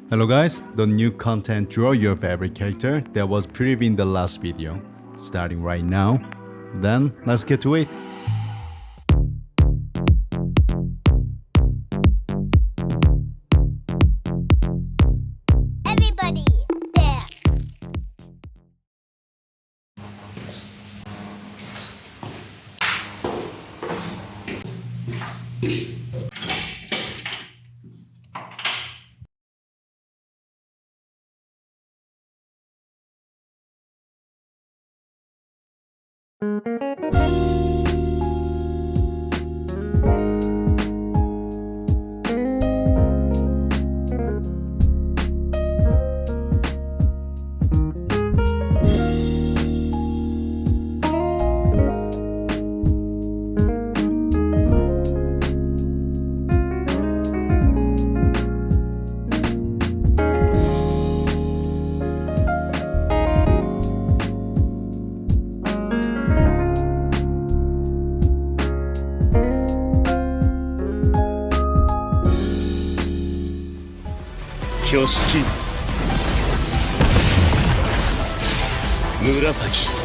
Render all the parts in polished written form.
Hello guys, the new content Draw Your Favorite Character that was previewed in the last video, starting right now. Then let's get to it. Everybody, there! Kyoshi Murasaki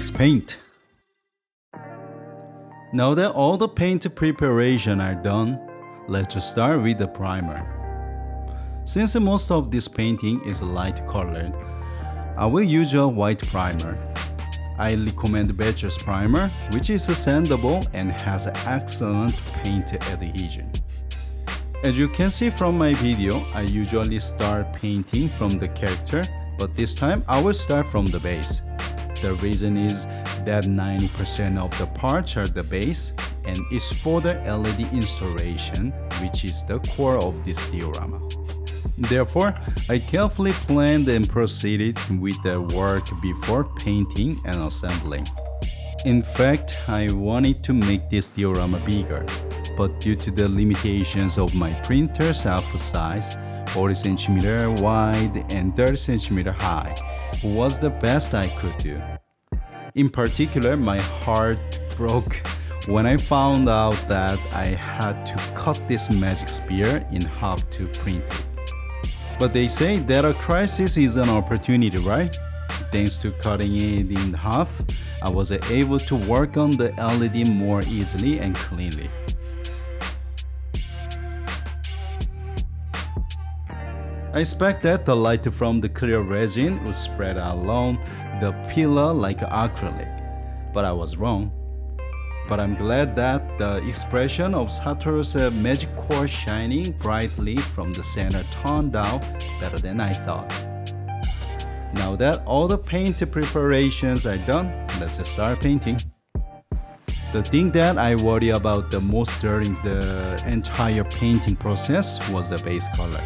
Let's paint. Now that all the paint preparation are done, let's start with the primer. Since most of this painting is light colored, I will use a white primer. I recommend Badger's primer, which is sandable and has excellent paint adhesion. As you can see from my video, I usually start painting from the character, but this time I will start from the base. The reason is that 90% of the parts are the base and is for the LED installation, which is the core of this diorama. Therefore, I carefully planned and proceeded with the work before painting and assembling. In fact, I wanted to make this diorama bigger, but due to the limitations of my printer's alpha size, 40 centimeter wide and 30 centimeter high was the best I could do. In particular, my heart broke when I found out that I had to cut this magic spear in half to print it. But they say that a crisis is an opportunity, right? Thanks to cutting it in half, I was able to work on the LED more easily and cleanly. I expected the light from the clear resin would spread along the pillar like acrylic, but I was wrong. But I'm glad that the expression of Satoru's magic core shining brightly from the center turned out better than I thought. Now that all the paint preparations are done, let's start painting. The thing that I worry about the most during the entire painting process was the base color.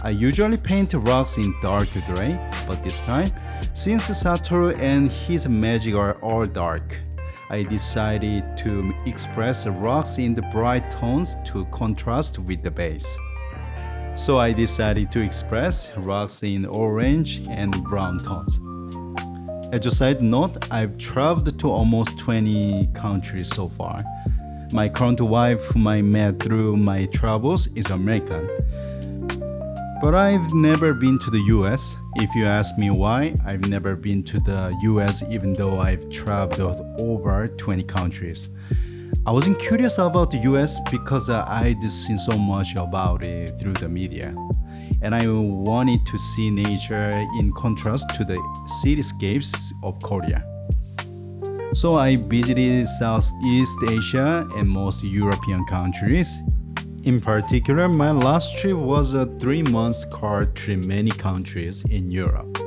I usually paint rocks in dark gray, but this time, since Satoru and his magic are all dark, I decided to express rocks in the bright tones to contrast with the base. So I decided to express rocks in orange and brown tones. As a side note, I've traveled to almost 20 countries so far. My current wife, whom I met through my travels, is American. But I've never been to the US. If you ask me why, I've never been to the US even though I've traveled over 20 countries. I wasn't curious about the US because I'd seen so much about it through the media. And I wanted to see nature in contrast to the cityscapes of Korea. So I visited Southeast Asia and most European countries. In particular, my last trip was a 3-month car trip many countries in Europe.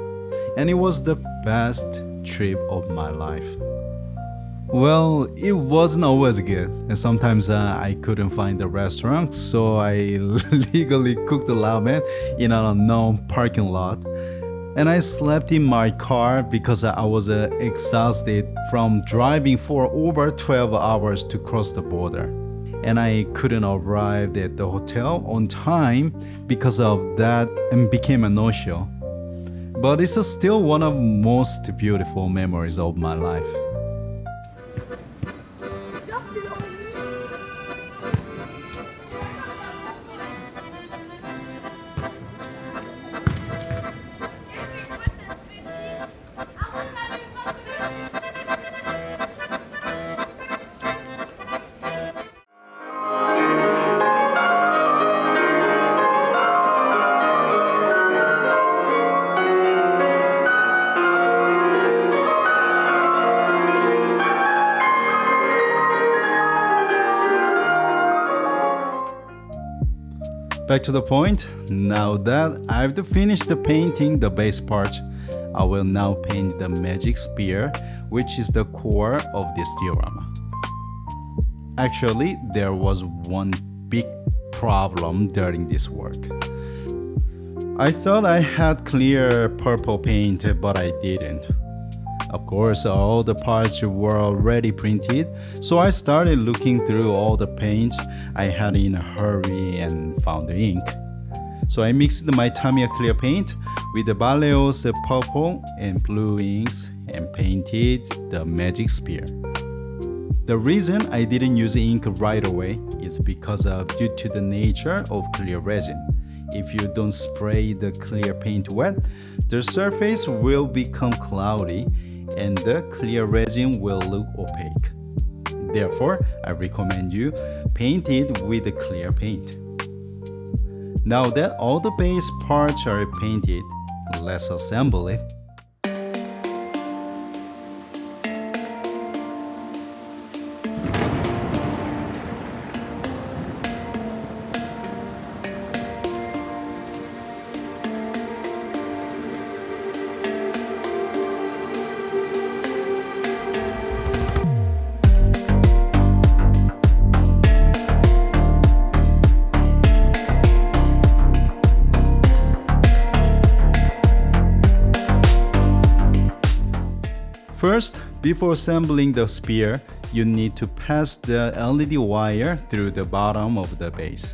And it was the best trip of my life. Well, it wasn't always good. And sometimes I couldn't find the restaurant, so I legally cooked the ramen in an unknown parking lot. And I slept in my car because I was exhausted from driving for over 12 hours to cross the border. And I couldn't arrive at the hotel on time because of that and became a no-show. But it's still one of the most beautiful memories of my life. Back to the point, now that I've finished painting the base part, I will now paint the magic spear, which is the core of this diorama. Actually, there was one big problem during this work. I thought I had clear purple paint, but I didn't. Of course, all the parts were already printed, so I started looking through all the paint I had in a hurry and found the ink. So I mixed my Tamiya clear paint with the Vallejo's purple and blue inks and painted the magic spear. The reason I didn't use ink right away is because due to the nature of clear resin. If you don't spray the clear paint wet, the surface will become cloudy and the clear resin will look opaque. Therefore, I recommend you paint it with the clear paint. Now that all the base parts are painted, let's assemble it. First, before assembling the spear, you need to pass the LED wire through the bottom of the base.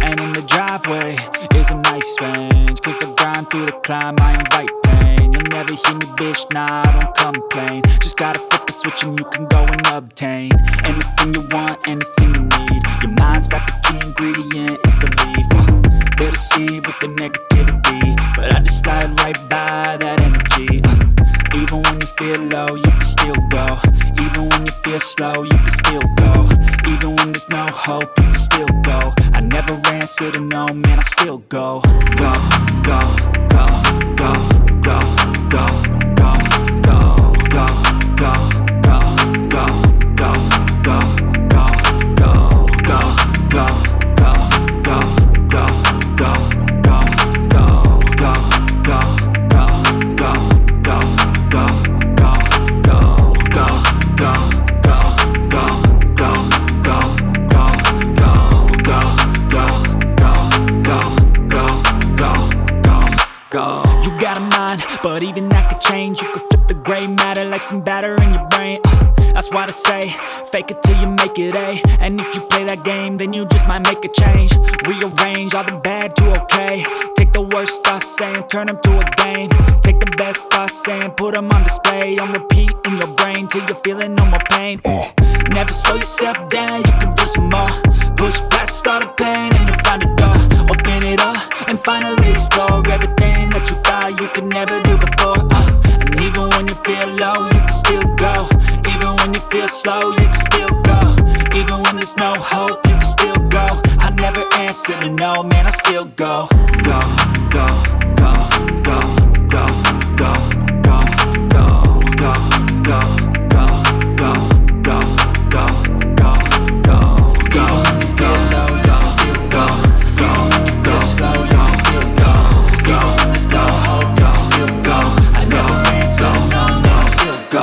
And in the driveway is a nice range, cause I grind through the climb, I invite pain. You'll never hear me, bitch, nah, I don't complain. Just gotta flip the switch and you can go and obtain anything you want, anything you need. Your mind's got the key ingredient, it's belief. They'll deceive with the negativity, but I just slide right by that energy. Even when you feel low, you can still go. Even when you feel slow, you can still go. Even when there's no hope, you can still go. I never answer to no, man, I still go. Go, go, go, go, go, go, go, go, go, go, go, go, go, go, go, go, go, go, but even that could change. You could flip the gray matter like some batter in your brain. That's why I say, fake it till you make it A. And if you play that game, then you just might make a change. Rearrange all the bad to okay. Take the worst thoughts saying, turn them to a game. Take the best thoughts saying, put them on display. On repeat in your brain till you're feeling no more pain. Never slow yourself down, you can do some more. Push past all the pain and you'll find a door. Open it up and finally explore everything that you thought you could never do before. And even when you feel low, you can still go. Even when you feel slow, you can still go. Even when there's no hope, you can still go. I never answer to no, man, I still go. Go, go, go, go, go, go, go, go, go, go, go, go, go, go, go, go, go. Even when you feel low, you can still go. Even when you feel slow, you can still go. Even when there's no hope, you can still go. I never answer to no, man, I still go.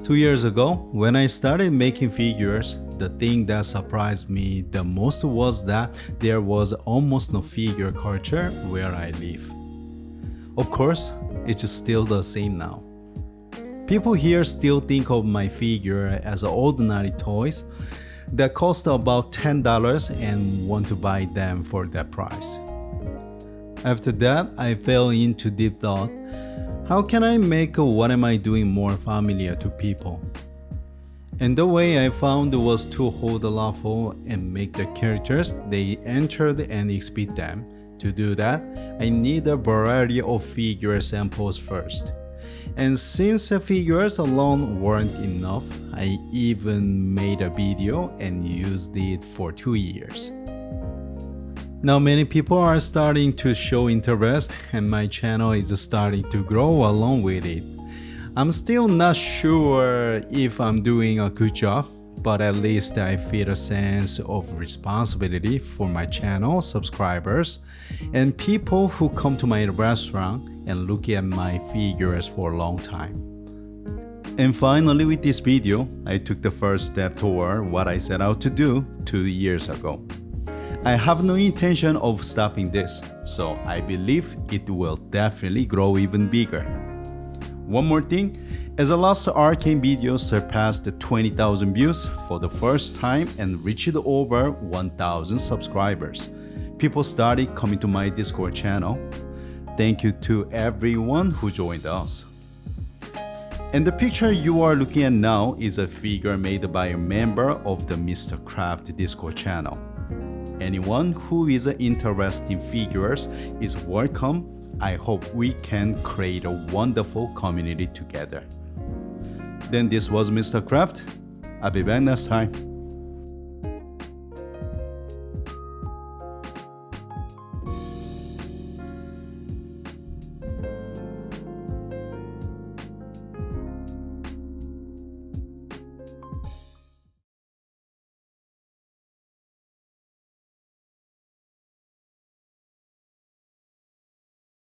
Two years ago, when I started making figures, the thing that surprised me the most was that there was almost no figure culture where I live. Of course, it's still the same now. People here still think of my figure as ordinary toys that cost about $10 and want to buy them for that price. After that, I fell into deep thought. How can I make what am I doing more familiar to people? And the way I found was to hold a raffle and make the characters they entered and exhibit them. To do that, I need a variety of figure samples first. And since the figures alone weren't enough, I even made a video and used it for 2 years. Now many people are starting to show interest and my channel is starting to grow along with it. I'm still not sure if I'm doing a good job, but at least I feel a sense of responsibility for my channel subscribers and people who come to my restaurant and look at my figures for a long time. And finally, with this video, I took the first step toward what I set out to do 2 years ago. I have no intention of stopping this, so I believe it will definitely grow even bigger. One more thing, as the last arcane video surpassed the 20,000 views for the first time and reached over 1,000 subscribers, people started coming to my Discord channel. Thank you to everyone who joined us. And the picture you are looking at now is a figure made by a member of the Mr.Kooraft Discord channel. Anyone who is interested in figures is welcome. I hope we can create a wonderful community together. Then this was Mr. Kooraft. I'll be back next time.